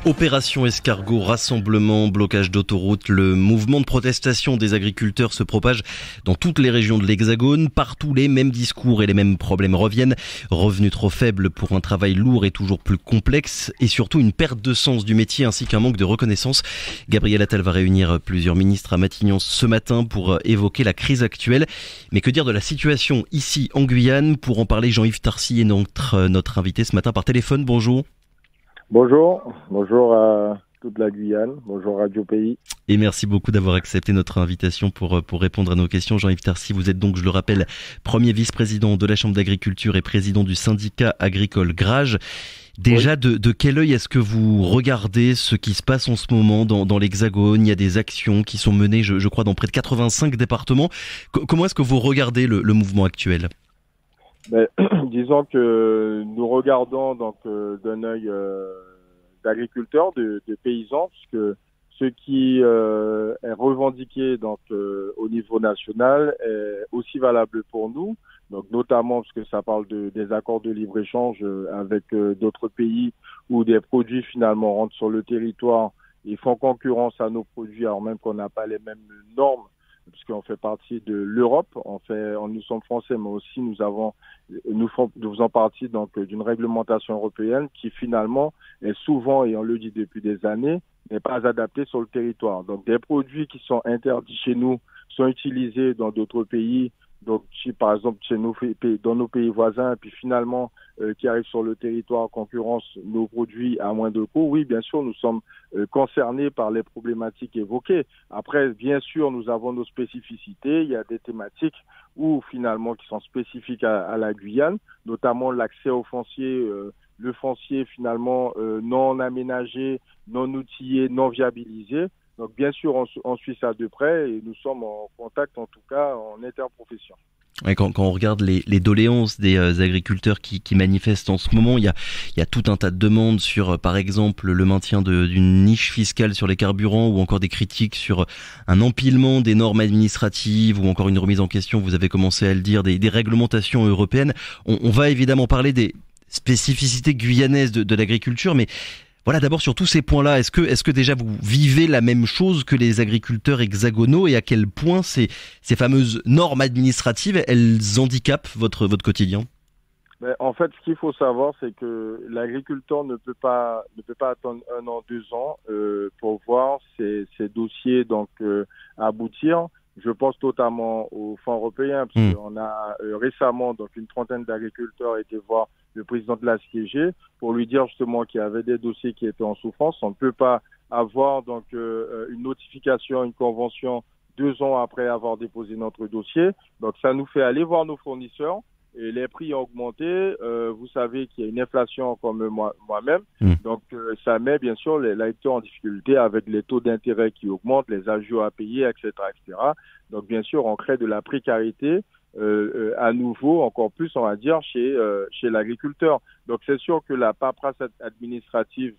Opération escargot, rassemblement, blocage d'autoroutes, le mouvement de protestation des agriculteurs se propage dans toutes les régions de l'Hexagone. Partout les mêmes discours et les mêmes problèmes reviennent. Revenus trop faibles pour un travail lourd et toujours plus complexe, et surtout une perte de sens du métier ainsi qu'un manque de reconnaissance. Gabriel Attal va réunir plusieurs ministres à Matignon ce matin pour évoquer la crise actuelle. Mais que dire de la situation ici en Guyane? Pour en parler, Jean-Yves Tarcy est notre invité ce matin par téléphone. Bonjour. Bonjour à toute la Guyane, bonjour Radio Pays. Et merci beaucoup d'avoir accepté notre invitation pour répondre à nos questions. Jean-Yves Tarcy, vous êtes donc, je le rappelle, premier vice-président de la Chambre d'agriculture et président du syndicat agricole Grage. Déjà, oui. de quel œil est-ce que vous regardez ce qui se passe en ce moment dans l'Hexagone? Il y a des actions qui sont menées, je crois, dans près de 85 départements. Comment est-ce que vous regardez le mouvement actuel? Disons que nous regardons donc d'un œil d'agriculteurs, de paysans, puisque ce qui est revendiqué donc au niveau national est aussi valable pour nous. Donc notamment parce que ça parle des accords de libre-échange avec d'autres pays où des produits finalement rentrent sur le territoire et font concurrence à nos produits alors même qu'on n'a pas les mêmes normes, puisqu'on fait partie de l'Europe, nous sommes français, mais aussi nous faisons partie donc d'une réglementation européenne qui finalement est souvent, et on le dit depuis des années, n'est pas adaptée sur le territoire. Donc des produits qui sont interdits chez nous sont utilisés dans d'autres pays. Donc, si par exemple dans nos pays voisins, puis finalement qui arrivent sur le territoire concurrence nos produits à moins de coût, oui, bien sûr, nous sommes concernés par les problématiques évoquées. Après, bien sûr, nous avons nos spécificités. Il y a des thématiques finalement qui sont spécifiques à la Guyane, notamment l'accès au foncier, le foncier finalement non aménagé, non outillé, non viabilisé. Donc, bien sûr, on suit ça de près et nous sommes en contact, en tout cas, en interprofession. Ouais, quand on regarde les doléances des agriculteurs qui manifestent en ce moment, il y a tout un tas de demandes sur, par exemple, le maintien d'une niche fiscale sur les carburants ou encore des critiques sur un empilement des normes administratives ou encore une remise en question, vous avez commencé à le dire, des réglementations européennes. On va évidemment parler des spécificités guyanaises de l'agriculture, mais voilà, d'abord sur tous ces points-là, est-ce que déjà vous vivez la même chose que les agriculteurs hexagonaux et à quel point ces fameuses normes administratives, elles handicapent votre quotidien? En fait, ce qu'il faut savoir, c'est que l'agriculteur ne peut pas attendre 1 an, 2 ans pour voir ses dossiers donc aboutir. Je pense notamment aux fonds européens, parce qu'on a récemment donc une trentaine d'agriculteurs été voir le président de la CIG pour lui dire justement qu'il y avait des dossiers qui étaient en souffrance. On ne peut pas avoir donc une notification, une convention 2 ans après avoir déposé notre dossier. Donc ça nous fait aller voir nos fournisseurs et les prix ont augmenté. Vous savez qu'il y a une inflation comme moi-même. Donc ça met bien sûr les lecteurs en difficulté avec les taux d'intérêt qui augmentent, les agios à payer, etc., etc. Donc bien sûr, on crée de la précarité à nouveau, encore plus, on va dire, chez l'agriculteur. Donc c'est sûr que la paperasse administrative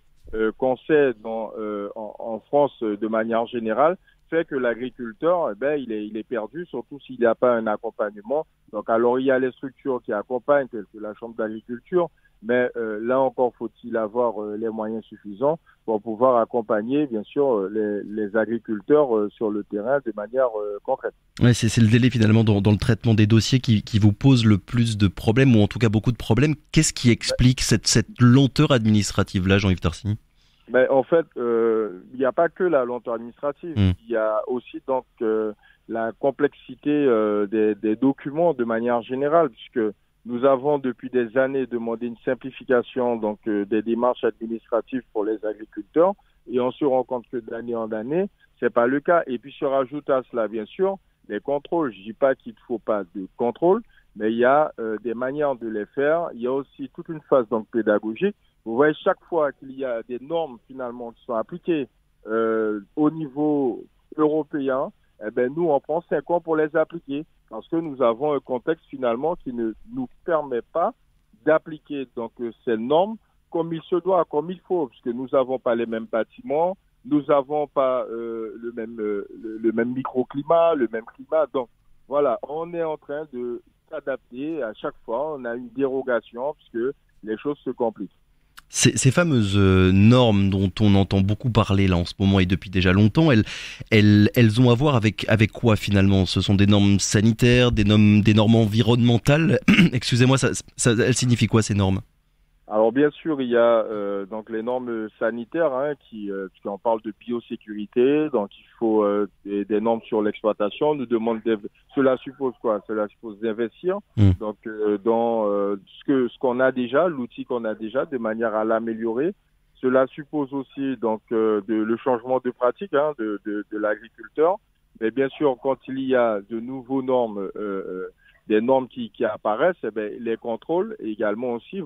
qu'on sait en France de manière générale fait que l'agriculteur, il est perdu, surtout s'il n'y a pas un accompagnement. Donc alors il y a les structures qui accompagnent, telles que la Chambre d'agriculture, mais là encore faut-il avoir les moyens suffisants pour pouvoir accompagner, bien sûr, les agriculteurs sur le terrain de manière concrète. Ouais, c'est le délai finalement dans le traitement des dossiers qui vous pose le plus de problèmes, ou en tout cas beaucoup de problèmes. Qu'est-ce qui explique cette lenteur administrative-là, Jean-Yves Tarcy? En fait, il n'y a pas que la lenteur administrative. Il y a aussi donc la complexité des documents de manière générale, puisque nous avons depuis des années demandé une simplification donc des démarches administratives pour les agriculteurs, et on se rend compte que d'année en année, c'est pas le cas. Et puis se rajoute à cela, bien sûr, les contrôles. Je dis pas qu'il ne faut pas de contrôle, mais il y a des manières de les faire. Il y a aussi toute une phase donc pédagogique. Vous voyez, chaque fois qu'il y a des normes finalement qui sont appliquées au niveau européen, nous, on prend 5 ans pour les appliquer, parce que nous avons un contexte finalement qui ne nous permet pas d'appliquer donc ces normes comme il se doit, comme il faut, puisque nous n'avons pas les mêmes bâtiments, nous n'avons pas le même microclimat, le même climat. Donc voilà, on est en train de s'adapter à chaque fois. On a une dérogation puisque les choses se compliquent. Ces fameuses normes dont on entend beaucoup parler là en ce moment et depuis déjà longtemps, elles ont à voir avec quoi finalement? Ce sont des normes sanitaires, des normes environnementales. Excusez-moi, elles signifient quoi ces normes? Alors bien sûr, il y a donc les normes sanitaires qui en parlent de biosécurité. Donc il faut des normes sur l'exploitation. Cela suppose quoi? Cela suppose d'investir. Donc dans ce qu'on a déjà, l'outil qu'on a déjà, de manière à l'améliorer. Cela suppose aussi donc le changement de pratique de l'agriculteur. Mais bien sûr, quand il y a de nouveaux normes des normes qui apparaissent, les contrôles également aussi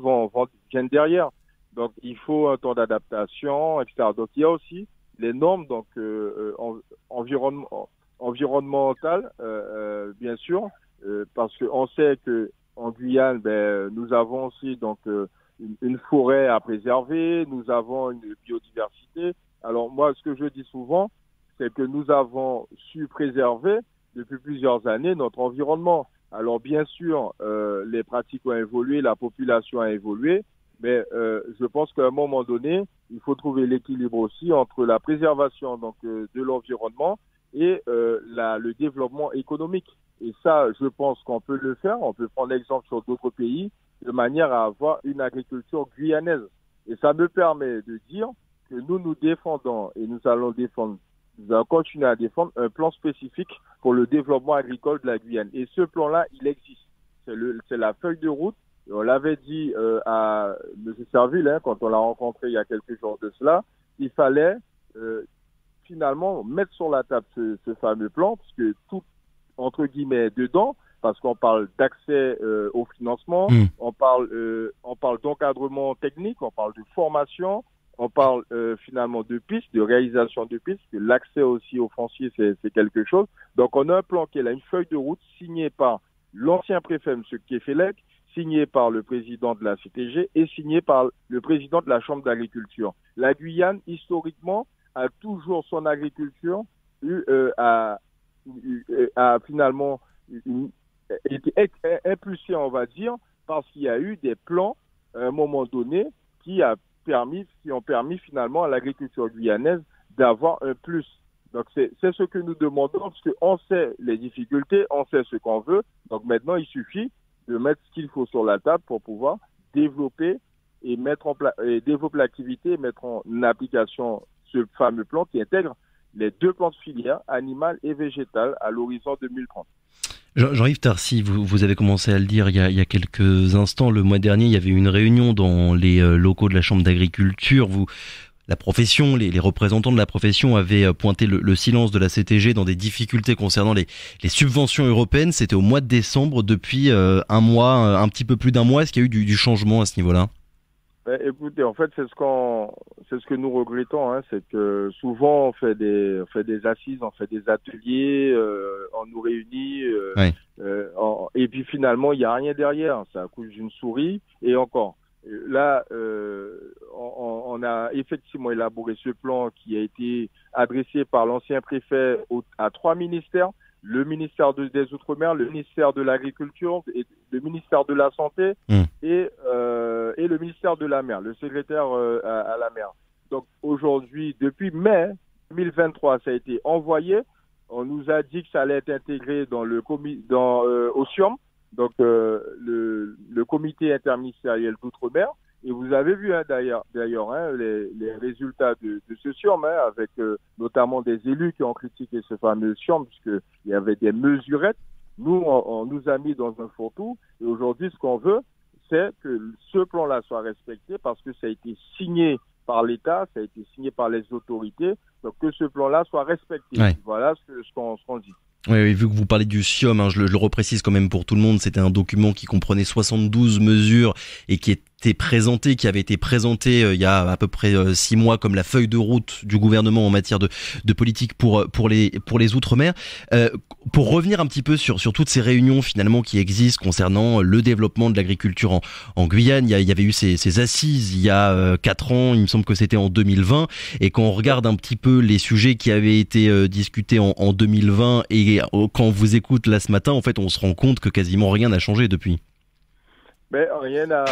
viennent derrière. Donc, il faut un temps d'adaptation, etc. Donc, il y a aussi les normes donc environnementales, bien sûr, parce qu'on sait que en Guyane, nous avons aussi donc une forêt à préserver, nous avons une biodiversité. Alors, moi, ce que je dis souvent, c'est que nous avons su préserver depuis plusieurs années notre environnement. Alors bien sûr, les pratiques ont évolué, la population a évolué, mais je pense qu'à un moment donné, il faut trouver l'équilibre aussi entre la préservation donc de l'environnement et le développement économique. Et ça, je pense qu'on peut le faire. On peut prendre l'exemple sur d'autres pays de manière à avoir une agriculture guyanaise. Et ça me permet de dire que nous défendons et nous allons continuer à défendre un plan spécifique pour le développement agricole de la Guyane. Et ce plan-là, il existe. C'est la feuille de route. Et on l'avait dit à M. Serville, quand on l'a rencontré il y a quelques jours de cela, il fallait finalement mettre sur la table ce fameux plan, parce que tout, entre guillemets, dedans, parce qu'on parle d'accès au financement, on parle d'encadrement technique, on parle de formation, on parle finalement de pistes, de réalisation de pistes, que l'accès aussi au foncier, c'est quelque chose. Donc on a un plan qui est là, une feuille de route signée par l'ancien préfet, M. Kefelec, signée par le président de la CTG et signée par le président de la Chambre d'agriculture. La Guyane, historiquement, a toujours son agriculture a finalement été impulsée, on va dire, parce qu'il y a eu des plans à un moment donné qui ont permis finalement à l'agriculture guyanaise d'avoir un plus. Donc c'est ce que nous demandons, parce qu'on sait les difficultés, on sait ce qu'on veut. Donc maintenant, il suffit de mettre ce qu'il faut sur la table pour pouvoir développer et développer l'activité et mettre en application ce fameux plan qui intègre les deux plans de filière, animale et végétale, à l'horizon 2030. Jean-Yves Tarcy, vous avez commencé à le dire il y a quelques instants. Le mois dernier, il y avait une réunion dans les locaux de la Chambre d'agriculture. La profession, les représentants de la profession avaient pointé le silence de la CTG dans des difficultés concernant les subventions européennes. C'était au mois de décembre. Depuis un mois, un petit peu plus d'un mois, est-ce qu'il y a eu du changement à ce niveau-là? Écoutez, en fait, c'est ce que nous regrettons, c'est que souvent on fait des assises, on fait des ateliers, on nous réunit, et puis finalement il n'y a rien derrière, ça accouche d'une souris. Et encore, là, on a effectivement élaboré ce plan qui a été adressé par l'ancien préfet à 3 ministères. Le ministère des Outre-mer, le ministère de l'Agriculture, et le ministère de la Santé et le ministère de la Mer, le secrétaire à la mer. Donc aujourd'hui, depuis mai 2023, ça a été envoyé. On nous a dit que ça allait être intégré dans au SIOM, donc le comité interministériel d'Outre-mer. Et vous avez vu d'ailleurs les résultats de ce SIOM, avec notamment des élus qui ont critiqué ce fameux SIOM, puisqu'il y avait des mesurettes. Nous, on nous a mis dans un fourre-tout. Et aujourd'hui, ce qu'on veut, c'est que ce plan-là soit respecté, parce que ça a été signé par l'État, ça a été signé par les autorités. Donc que ce plan-là soit respecté. Ouais. Voilà ce qu'on dit. Oui, vu que vous parlez du SIOM, je le reprécise quand même pour tout le monde, c'était un document qui comprenait 72 mesures et qui avait été présenté il y a à peu près 6 mois comme la feuille de route du gouvernement en matière de politique pour les Outre-mer. Pour revenir un petit peu sur toutes ces réunions finalement qui existent concernant le développement de l'agriculture en Guyane, il y avait eu ces assises il y a 4 ans, il me semble que c'était en 2020, et quand on regarde un petit peu les sujets qui avaient été discutés en 2020 et quand on vous écoute là ce matin, en fait on se rend compte que quasiment rien n'a changé depuis. Mais rien n'a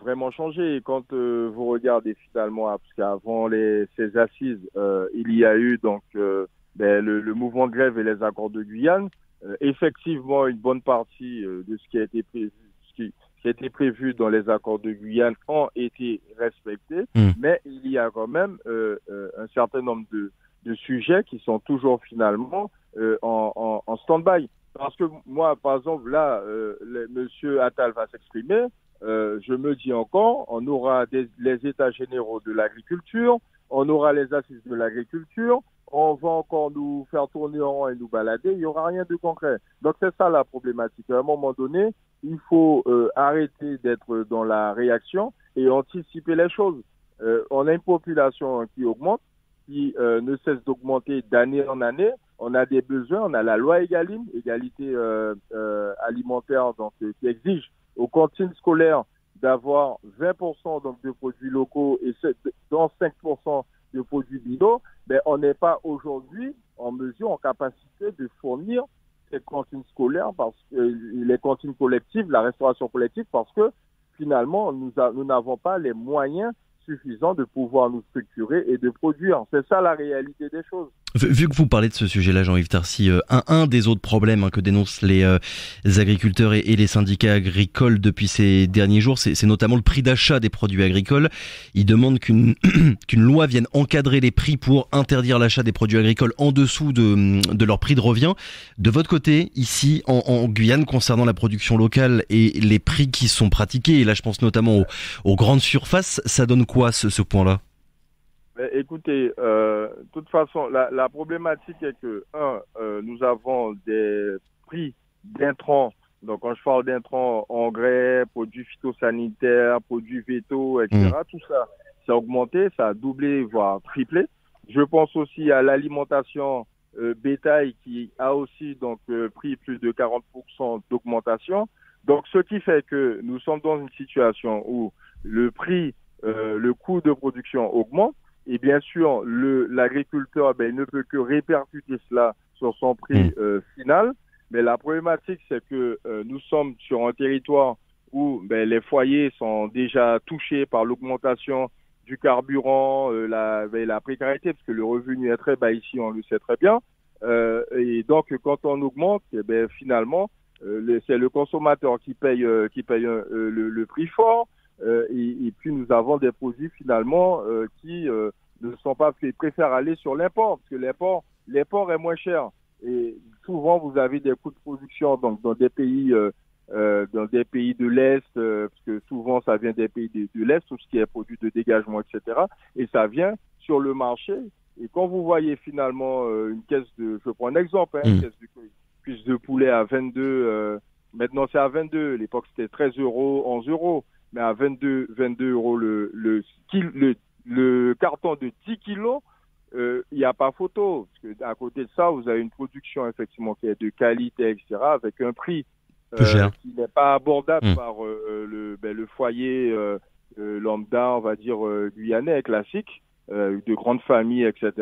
vraiment changé. Et quand vous regardez finalement, parce qu'avant ces assises, il y a eu donc le mouvement de grève et les accords de Guyane. Effectivement, une bonne partie de ce qui a été prévu, qui a été prévu dans les accords de Guyane ont été respectés, mais il y a quand même un certain nombre de sujets qui sont toujours finalement en stand-by. Parce que moi, par exemple, là, Monsieur Attal va s'exprimer. Je me dis encore, on aura les états généraux de l'agriculture, on aura les assises de l'agriculture, on va encore nous faire tourner en rond et nous balader, il n'y aura rien de concret. Donc c'est ça la problématique. À un moment donné, il faut arrêter d'être dans la réaction et anticiper les choses. On a une population qui augmente, qui ne cesse d'augmenter d'année en année. On a des besoins, on a la loi Egalim, égalité alimentaire, donc qui exige aux cantines scolaires d'avoir 20% donc de produits locaux et dans 5% de produits bio. Mais on n'est pas aujourd'hui en mesure, en capacité de fournir ces cantines scolaires, parce que les cantines collectives, la restauration collective, parce que finalement nous n'avons pas les moyens suffisants de pouvoir nous structurer et de produire. C'est ça la réalité des choses. Vu que vous parlez de ce sujet-là, Jean-Yves Tarcy, un des autres problèmes que dénoncent les agriculteurs et les syndicats agricoles depuis ces derniers jours, c'est notamment le prix d'achat des produits agricoles. Ils demandent qu'une loi vienne encadrer les prix pour interdire l'achat des produits agricoles en dessous de leur prix de revient. De votre côté, ici en Guyane, concernant la production locale et les prix qui sont pratiqués, et là je pense notamment aux grandes surfaces, ça donne quoi ce point-là ? Écoutez, de toute façon, la problématique est que, nous avons des prix d'intrants. Donc, quand je parle d'intrants, engrais, produits phytosanitaires, produits vétos, etc., tout ça, ça a augmenté, ça a doublé, voire triplé. Je pense aussi à l'alimentation bétail qui a aussi donc pris plus de 40% d'augmentation. Donc, ce qui fait que nous sommes dans une situation où le prix, le coût de production augmente. Et bien sûr, l'agriculteur il ne peut que répercuter cela sur son prix final. Mais la problématique, c'est que nous sommes sur un territoire où les foyers sont déjà touchés par l'augmentation du carburant, la précarité, parce que le revenu est très bas ici, on le sait très bien. Et donc, quand on augmente, finalement, c'est le consommateur qui paye le prix fort. Et puis nous avons des produits finalement qui ne sont pas faits, préfèrent aller sur l'import, parce que l'import est moins cher. Et souvent vous avez des coûts de production donc dans des pays de l'Est, parce que souvent ça vient des pays de l'Est, tout ce qui est produit de dégagement, etc. Et ça vient sur le marché. Et quand vous voyez finalement une caisse je prends un exemple, une caisse de cuisse de poulet à 22, maintenant c'est à 22, à l'époque c'était 13 euros, 11 euros. Mais à 22 euros le carton de 10 kilos, il n'y a pas photo. Parce que à côté de ça, vous avez une production effectivement qui est de qualité, etc., avec un prix qui n'est pas abordable par le foyer lambda, on va dire guyanais, classique, de grandes familles, etc.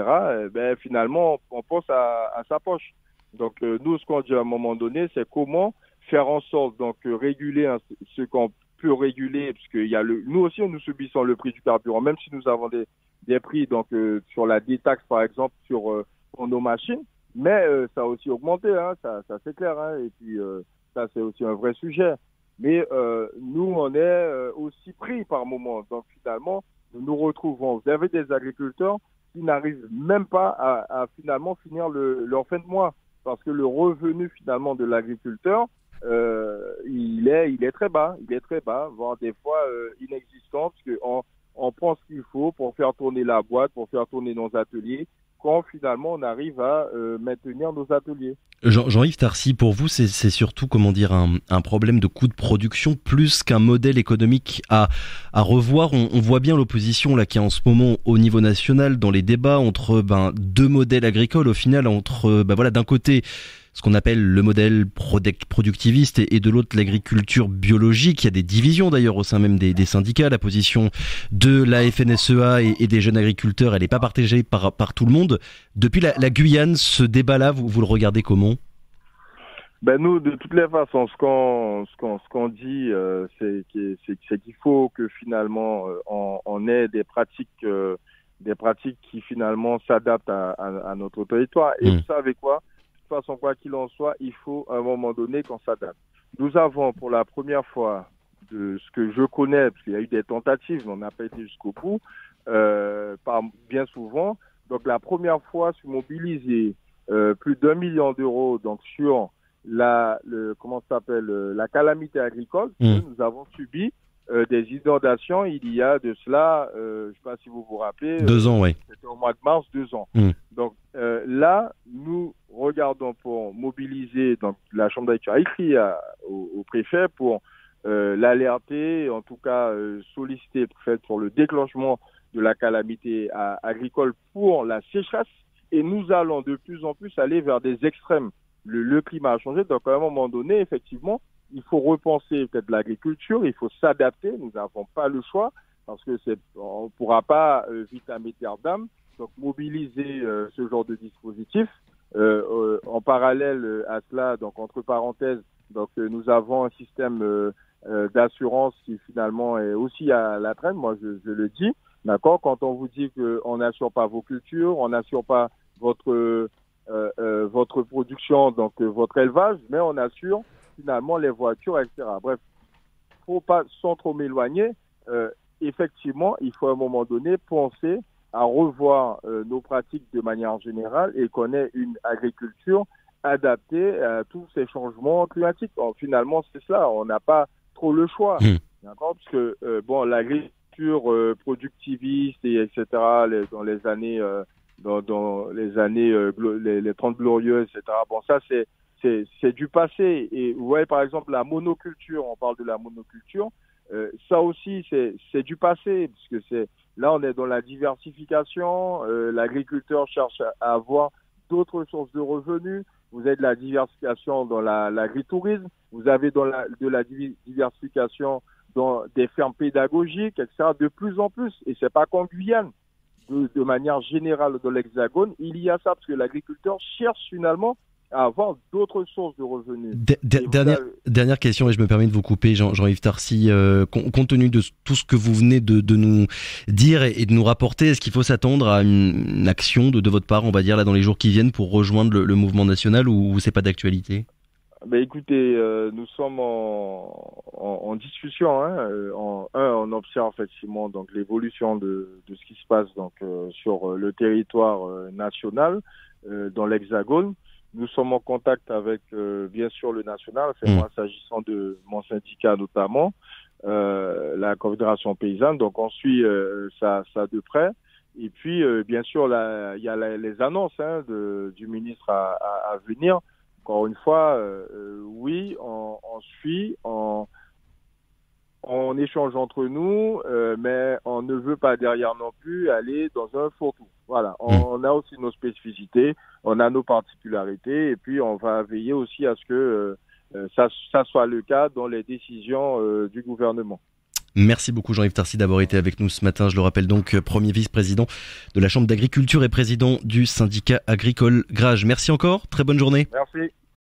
Finalement, on pense à sa poche. Donc nous, ce qu'on dit à un moment donné, c'est comment faire en sorte donc réguler ce qu'on peut réguler, parce que nous aussi nous subissons le prix du carburant, même si nous avons des prix donc sur la détaxe par exemple sur nos machines, mais ça a aussi augmenté, ça c'est clair, et puis ça c'est aussi un vrai sujet. Mais nous on est aussi pris par moment, donc finalement nous nous retrouvons. Vous avez des agriculteurs qui n'arrivent même pas à finalement finir leur fin de mois, parce que le revenu finalement de l'agriculteur il est très bas, voire des fois inexistant, parce qu'on prend ce qu'il faut pour faire tourner la boîte, pour faire tourner nos ateliers, quand finalement on arrive à maintenir nos ateliers. Jean-Yves Tarcy, pour vous, c'est surtout, un problème de coût de production plus qu'un modèle économique à revoir. On voit bien l'opposition là qui est en ce moment au niveau national dans les débats entre deux modèles agricoles, au final, entre d'un côté ce qu'on appelle le modèle productiviste et de l'autre l'agriculture biologique. Il y a des divisions d'ailleurs au sein même des syndicats. La position de la FNSEA et des jeunes agriculteurs, elle n'est pas partagée par tout le monde. Depuis la Guyane, ce débat-là, vous le regardez comment ? Ben nous, de toutes les façons, ce qu'on dit, c'est qu'il faut que finalement on ait des pratiques qui finalement s'adaptent à notre territoire. Et vous savez quoi? De toute façon, quoi qu'il en soit, il faut à un moment donné qu'on s'adapte. Nous avons pour la première fois, de ce que je connais, parce qu'il y a eu des tentatives, mais on n'a pas été jusqu'au bout, bien souvent. Donc la première fois, se mobiliser plus d'1 million d'euros donc sur la calamité agricole. Nous avons subi des inondations il y a de cela, je ne sais pas si vous vous rappelez. 2 ans, oui. C'était au mois de mars, 2 ans. Donc là, nous regardons pour mobiliser, donc la Chambre d'agriculture a écrit au préfet pour l'alerter, en tout cas solliciter le préfet pour le déclenchement de la calamité agricole pour la sécheresse. Et nous allons de plus en plus aller vers des extrêmes. Le climat a changé, donc à un moment donné, effectivement, il faut repenser peut-être l'agriculture, il faut s'adapter, nous n'avons pas le choix, parce que on ne pourra pas vitam aeternam, donc mobiliser ce genre de dispositif. En parallèle à cela, donc entre parenthèses, donc nous avons un système d'assurance qui finalement est aussi à la traîne, moi je le dis, d'accord, quand on vous dit qu'on n'assure pas vos cultures, on n'assure pas votre production, donc votre élevage, mais on assure finalement les voitures, etc. Bref, faut pas sans trop m'éloigner. Effectivement, il faut à un moment donné penser à revoir nos pratiques de manière générale et qu'on ait une agriculture adaptée à tous ces changements climatiques. Alors, finalement, c'est cela. On n'a pas trop le choix, d'accord, parce que l'agriculture productiviste et etc. Dans les années les 30 glorieuses, etc. Bon, ça c'est du passé. Et vous voyez par exemple la monoculture, on parle de la monoculture, ça aussi c'est du passé, puisque là on est dans la diversification, l'agriculteur cherche à avoir d'autres sources de revenus, vous avez de la diversification dans l'agritourisme, vous avez de la diversification dans des fermes pédagogiques, etc. De plus en plus, et c'est pas qu'en Guyane. De manière générale dans l'Hexagone, il y a ça, parce que l'agriculteur cherche finalement à avoir d'autres sources de revenus. Dernière question, et je me permets de vous couper, Jean-Yves Tarcy, compte tenu de tout ce que vous venez de nous dire et de nous rapporter, est-ce qu'il faut s'attendre à une action de votre part, on va dire, là dans les jours qui viennent pour rejoindre le mouvement national, ou c'est pas d'actualité? Ben écoutez, nous sommes en discussion. On observe effectivement donc l'évolution de ce qui se passe donc sur le territoire national dans l'Hexagone. Nous sommes en contact avec bien sûr le national. C'est moi s'agissant de mon syndicat notamment, la Confédération paysanne. Donc on suit ça de près. Et puis bien sûr il y a les annonces du ministre à venir. Encore une fois, oui, on suit, on échange entre nous, mais on ne veut pas derrière non plus aller dans un fourre-tout. Voilà, on a aussi nos spécificités, on a nos particularités, et puis on va veiller aussi à ce que ça soit le cas dans les décisions du gouvernement. Merci beaucoup Jean-Yves Tarcy d'avoir été avec nous ce matin. Je le rappelle donc, premier vice-président de la Chambre d'agriculture et président du syndicat agricole Grage. Merci encore, très bonne journée. Merci.